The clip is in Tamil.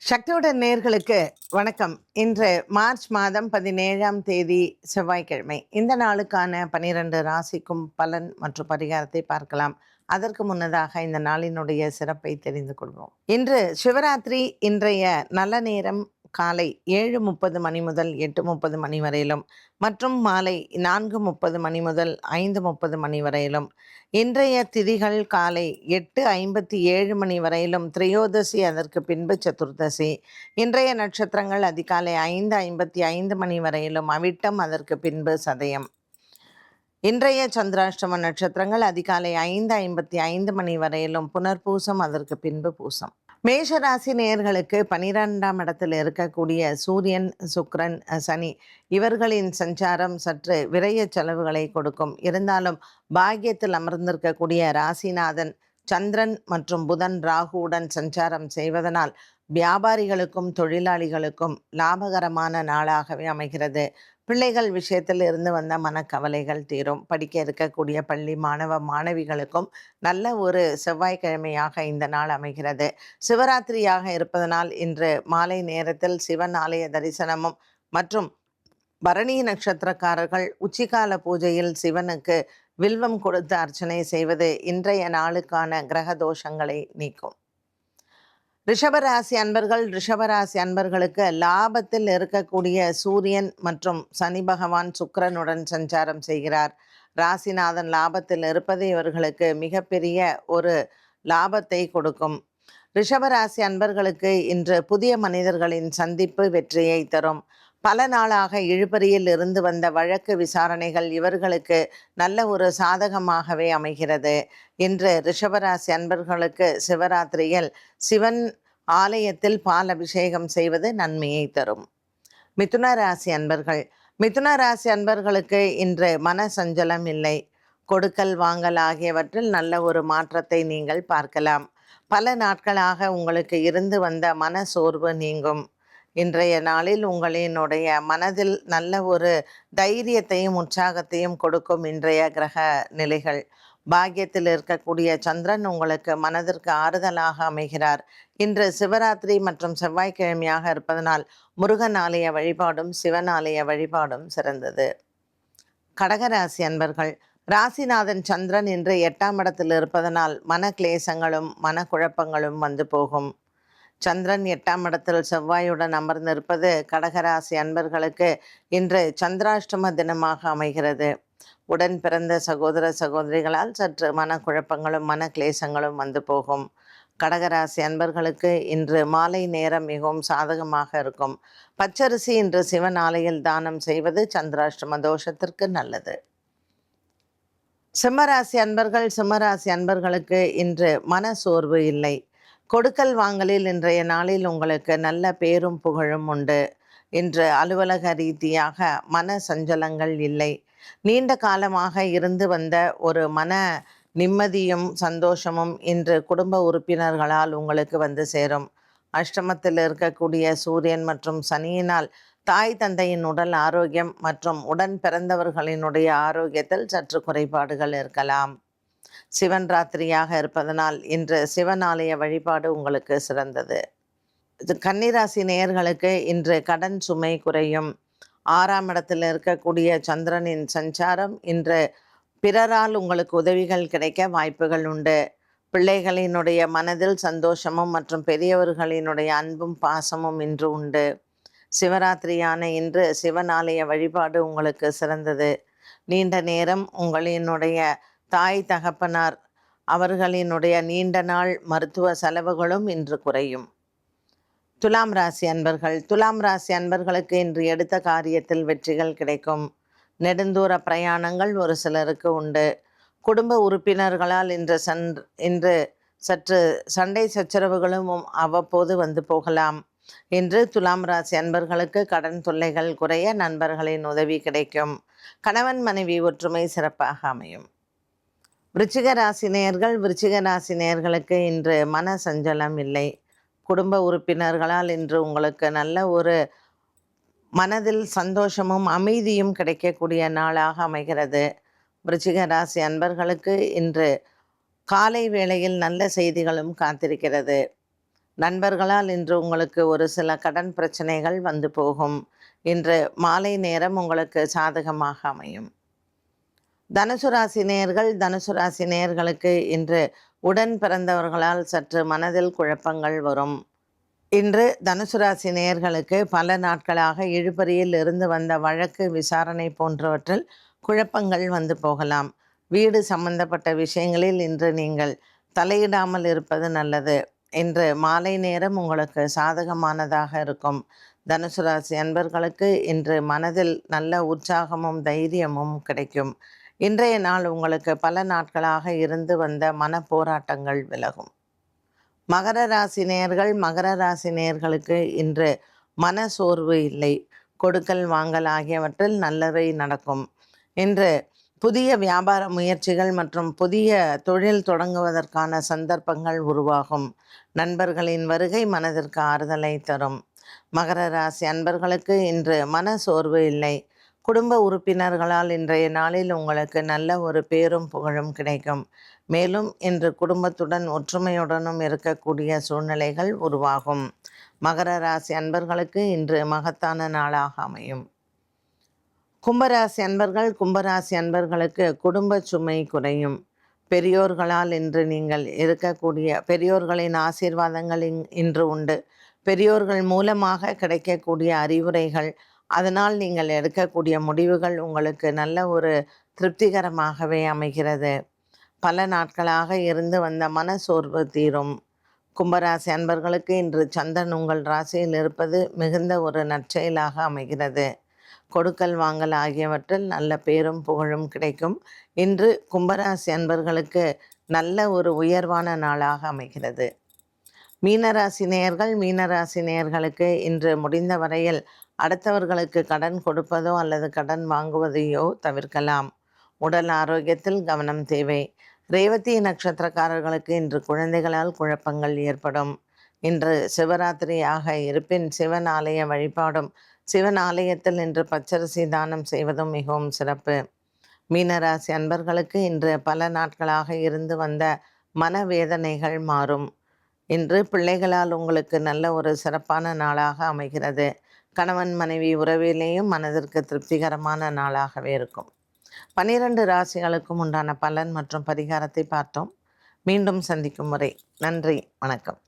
சக்தியுடன் நேர்களுக்கு வணக்கம். இன்று மார்ச் மாதம் 17ஆம் தேதி செவ்வாய்க்கிழமை. இந்த நாளுக்கான 12 ராசிக்கும் பலன் மற்றும் பரிகாரத்தை பார்க்கலாம். அதற்கு முன்னதாக இந்த நாளினுடைய சிறப்பை தெரிந்து கொள்வோம். இன்று சிவராத்திரி. இன்றைய நல்ல நேரம் காலை 7:30 மணி முதல் 8:30 மணி வரையிலும் மற்றும் மாலை 4:30 மணி முதல் 5:30 மணி வரையிலும். இன்றைய திதிகள் காலை 8:57 மணி வரையிலும் திரையோதசி, அதற்கு பின்பு சதுர்தசி. இன்றைய நட்சத்திரங்கள் அதிகாலை 5:55 மணி வரையிலும் அவிட்டம், அதற்கு பின்பு சதயம். இன்றைய சந்திராஷ்டம நட்சத்திரங்கள் அதிகாலை 5:55 மணி வரையிலும் புனர்பூசம், அதற்கு பின்பு பூசம். மேஷராசி நேயர்களுக்கு 12ஆம் இடத்தில் இருக்கக்கூடிய சூரியன், சுக்கிரன், சனி இவர்களின் சஞ்சாரம் சற்று விரய செலவுகளை கொடுக்கும். இருந்தாலும் பாக்கியத்தில் அமர்ந்திருக்கக்கூடிய ராசிநாதன் சந்திரன் மற்றும் புதன் ராகுவுடன் சஞ்சாரம் செய்வதனால் வியாபாரிகளுக்கும் தொழிலாளிகளுக்கும் லாபகரமான நாளாகவே அமைகிறது. பிள்ளைகள் விஷயத்தில் இருந்து வந்த மனக்கவலைகள் தீரும். படிக்க இருக்கக்கூடிய பள்ளி மாணவ மாணவிகளுக்கும் நல்ல ஒரு செவ்வாய்க்கிழமையாக இந்த நாள் அமைகிறது. சிவராத்திரியாக இருப்பதனால் இன்று மாலை நேரத்தில் சிவன் ஆலய தரிசனமும் மற்றும் பரணி நட்சத்திரக்காரர்கள் உச்சிகால பூஜையில் சிவனுக்கு வில்வம் கொடுத்து அர்ச்சனை செய்வது இன்றைய நாளுக்கான கிரக தோஷங்களை நீக்கும். ரிஷபராசி அன்பர்களுக்கு லாபத்தில் இருக்கக்கூடிய சூரியன் மற்றும் சனி பகவான் சுக்கிரனுடன் சஞ்சாரம் செய்கிறார். ராசிநாதன் லாபத்தில் இருப்பது இவர்களுக்கு மிகப்பெரிய ஒரு லாபத்தை கொடுக்கும். ரிஷபராசி அன்பர்களுக்கு இன்று புதிய மனிதர்களின் சந்திப்பு வெற்றியை தரும். பல நாளாக இழுபறியில் இருந்து வந்த வழக்கு விசாரணைகள் இவர்களுக்கு நல்ல ஒரு சாதகமாகவே அமைகிறது. இன்று ரிஷபராசி அன்பர்களுக்கு சிவராத்திரியில் சிவன் ஆலயத்தில் பால் அபிஷேகம் செய்வது நன்மையை தரும். மிதுன ராசி அன்பர்களுக்கு இன்று மன சஞ்சலம் இல்லை. கொடுக்கல் வாங்கல் ஆகியவற்றில் நல்ல ஒரு மாற்றத்தை நீங்கள் பார்க்கலாம். பல நாட்களாக உங்களுக்கு இருந்து வந்த மன சோர்வு நீங்கும். இன்றைய நாளில் உங்களினுடைய மனதில் நல்ல ஒரு தைரியத்தையும் உற்சாகத்தையும் கொடுக்கும் இன்றைய கிரக நிலைகள். பாக்கியத்தில் இருக்கக்கூடிய சந்திரன் உங்களுக்கு மனதிற்கு ஆறுதலாக அமைகிறார். இன்று சிவராத்திரி மற்றும் செவ்வாய்க்கிழமையாக இருப்பதனால் முருகன் ஆலய வழிபாடும் சிவன் ஆலய வழிபாடும் சிறந்தது. கடகராசி அன்பர்கள், ராசிநாதன் சந்திரன் இன்று 8ஆம் இடத்தில் இருப்பதனால் மன கிளேசங்களும் மனக்குழப்பங்களும் வந்து போகும். சந்திரன் 8ஆம் இடத்தில் செவ்வாயுடன் அமர்ந்திருப்பது கடகராசி அன்பர்களுக்கு இன்று சந்திராஷ்டம தினமாக அமைகிறது. உடன் பிறந்த சகோதர சகோதரிகளால் சற்று மனக்குழப்பங்களும் மன கிளேசங்களும் வந்து போகும். கடகராசி அன்பர்களுக்கு இன்று மாலை நேரம் மிகவும் சாதகமாக இருக்கும். பச்சரிசி இன்று சிவன் ஆலயில் தானம் செய்வது சந்திராஷ்டம தோஷத்திற்கு நல்லது. சிம்மராசி அன்பர்களுக்கு இன்று மன சோர்வு இல்லை. கொடுக்கல் வாங்கலில் இன்றைய நாளில் உங்களுக்கு நல்ல பேரும் புகழும் உண்டு. இன்று அலுவலக ரீதியாக மன சஞ்சலங்கள் இல்லை. நீண்ட காலமாக இருந்து வந்த ஒரு மன நிம்மதியும் சந்தோஷமும் இன்று குடும்ப உறுப்பினர்களால் உங்களுக்கு வந்து சேரும். அஷ்டமத்தில் இருக்கக்கூடிய சூரியன் மற்றும் சனியினால் தாய் தந்தையின் உடல் ஆரோக்கியம் மற்றும் உடன் பிறந்தவர்களினுடைய ஆரோக்கியத்தில் சற்று குறைபாடுகள் இருக்கலாம். சிவன் ராத்திரியாக இருப்பதனால் இன்று சிவன் ஆலய வழிபாடு உங்களுக்கு சிறந்தது. கன்னிராசி நேயர்களுக்கு இன்று கடன் சுமை குறையும். 6ஆம் இடத்தில் இருக்கக்கூடிய சந்திரனின் சஞ்சாரம் இன்று பிறரால் உங்களுக்கு உதவிகள் கிடைக்க வாய்ப்புகள் உண்டு. பிள்ளைகளினுடைய மனதில் சந்தோஷமும் மற்றும் பெரியவர்களினுடைய அன்பும் பாசமும் இன்று உண்டு. சிவராத்திரியான இன்று சிவன் ஆலய வழிபாடு உங்களுக்கு சிறந்தது. நீண்ட நேரம் உங்களினுடைய தாய் தகப்பனார் அவர்களினுடைய நீண்ட நாள் மருத்துவ செலவுகளும் இன்று குறையும். துலாம் ராசி அன்பர்களுக்கு இன்று எடுத்த காரியத்தில் வெற்றிகள் கிடைக்கும். நெடுந்தூர பிரயாணங்கள் ஒரு சிலருக்கு உண்டு. குடும்ப உறுப்பினர்களால் இன்று சற்று சண்டை சச்சரவுகளும் அவ்வப்போது வந்து போகலாம். இன்று துலாம் ராசி அன்பர்களுக்கு கடன் தொல்லைகள் குறைய நண்பர்களின் உதவி கிடைக்கும். கணவன் மனைவி ஒற்றுமை சிறப்பாக அமையும். விருச்சிக ராசி நேயர்களுக்கு இன்று மன சஞ்சலம் இல்லை. குடும்ப உறுப்பினர்களால் இன்று உங்களுக்கு நல்ல ஒரு மனதில் சந்தோஷமும் அமைதியும் கிடைக்கக்கூடிய நாளாக அமைகிறது. விருச்சிக ராசி அன்பர்களுக்கு இன்று காலை வேளையில் நல்ல செய்திகளும் காத்திருக்கிறது. நண்பர்களால் இன்று உங்களுக்கு ஒரு சில கடன் பிரச்சனைகள் வந்து போகும். இன்று மாலை நேரம் உங்களுக்கு சாதகமாக அமையும். தனுசு ராசி நேயர்கள், தனுசு ராசி நேயர்களுக்கு இன்று உடன் பிறந்தவர்களால் சற்று மனதில் குழப்பங்கள் வரும். இன்று தனுசு ராசி நேயர்களுக்கு பல நாட்களாக இழுபறியில் இருந்து வந்த வழக்கு விசாரணை போன்றவற்றில் குழப்பங்கள் வந்து போகலாம். வீடு சம்பந்தப்பட்ட விஷயங்களில் இன்று நீங்கள் தலையிடாமல் இருப்பது நல்லது. இன்று மாலை நேரம் உங்களுக்கு சாதகமானதாக இருக்கும். தனுசு ராசி அன்பர்களுக்கு இன்று மனதில் நல்ல உற்சாகமும் தைரியமும் கிடைக்கும். இன்றைய நாள் உங்களுக்கு பல நாட்களாக இருந்து வந்த மன போராட்டங்கள் விலகும். மகர ராசி நேயர்கள், மகர ராசி நேயர்களுக்கு இன்று மன சோர்வு இல்லை. கொடுக்கல் வாங்கல் ஆகியவற்றில் நல்லவை நடக்கும். இன்று புதிய வியாபார முயற்சிகள் மற்றும் புதிய தொழில் தொடங்குவதற்கான சந்தர்ப்பங்கள் உருவாகும். நண்பர்களின் வருகை மனதிற்கு ஆறுதலை தரும். மகர ராசி அன்பர்களுக்கு இன்று மன சோர்வு இல்லை. குடும்ப உறுப்பினர்களால் இன்றைய நாளில் உங்களுக்கு நல்ல ஒரு பேரும் புகழும் கிடைக்கும். மேலும் இன்று குடும்பத்துடன் ஒற்றுமையுடனும் இருக்கக்கூடிய சூழ்நிலைகள் உருவாகும். மகர ராசி அன்பர்களுக்கு இன்று மகத்தான நாளாக அமையும். கும்பராசி அன்பர்கள், கும்பராசி அன்பர்களுக்கு குடும்ப சுமை குறையும். பெரியோர்களால் இன்று நீங்கள் இருக்கக்கூடிய பெரியோர்களின் ஆசீர்வாதங்கள் இன்று உண்டு. பெரியோர்கள் மூலமாக கிடைக்கக்கூடிய அறிவுரைகள், அதனால் நீங்கள் எடுக்கக்கூடிய முடிவுகள் உங்களுக்கு நல்ல ஒரு திருப்திகரமாகவே அமைகிறது. பல நாட்களாக இருந்து வந்த மன சோர்வு தீரும். கும்பராசி அன்பர்களுக்கு இன்று சந்திரன் உங்கள் ராசியில் இருப்பது மிகுந்த ஒரு நற்செயலாக அமைகிறது. கொடுக்கல் வாங்கல் ஆகியவற்றில் நல்ல பேரும் புகழும் கிடைக்கும். இன்று கும்பராசி அன்பர்களுக்கு நல்ல ஒரு உயர்வான நாளாக அமைகிறது. மீனராசி நேயர்கள், மீனராசி நேயர்களுக்கு இன்று முடிந்த வரையில் அடுத்தவர்களுக்கு கடன் கொடுப்பதோ அல்லது கடன் வாங்குவதையோ தவிர்க்கலாம். உடல் ஆரோக்கியத்தில் கவனம் தேவை. ரேவதி நட்சத்திரக்காரர்களுக்கு இன்று குழந்தைகளால் குழப்பங்கள் ஏற்படும். இன்று சிவராத்திரியாக இருப்பின் சிவன் ஆலய வழிபாடும் சிவன் ஆலயத்தில் இன்று பச்சரிசி தானம் செய்வதும் மிகவும் சிறப்பு. மீனராசி அன்பர்களுக்கு இன்று பல நாட்களாக இருந்து வந்த மனவேதனைகள் மாறும். இன்று பிள்ளைகளால் உங்களுக்கு நல்ல ஒரு சிறப்பான நாளாக அமைகிறது. கணவன் மனைவி உறவிலேயும் மனதிற்கு திருப்திகரமான நாளாகவே இருக்கும். 12 ராசிகளுக்கும் உண்டான பலன் மற்றும் பரிகாரத்தை பார்த்தோம். மீண்டும் சந்திக்கும் முறை நன்றி, வணக்கம்.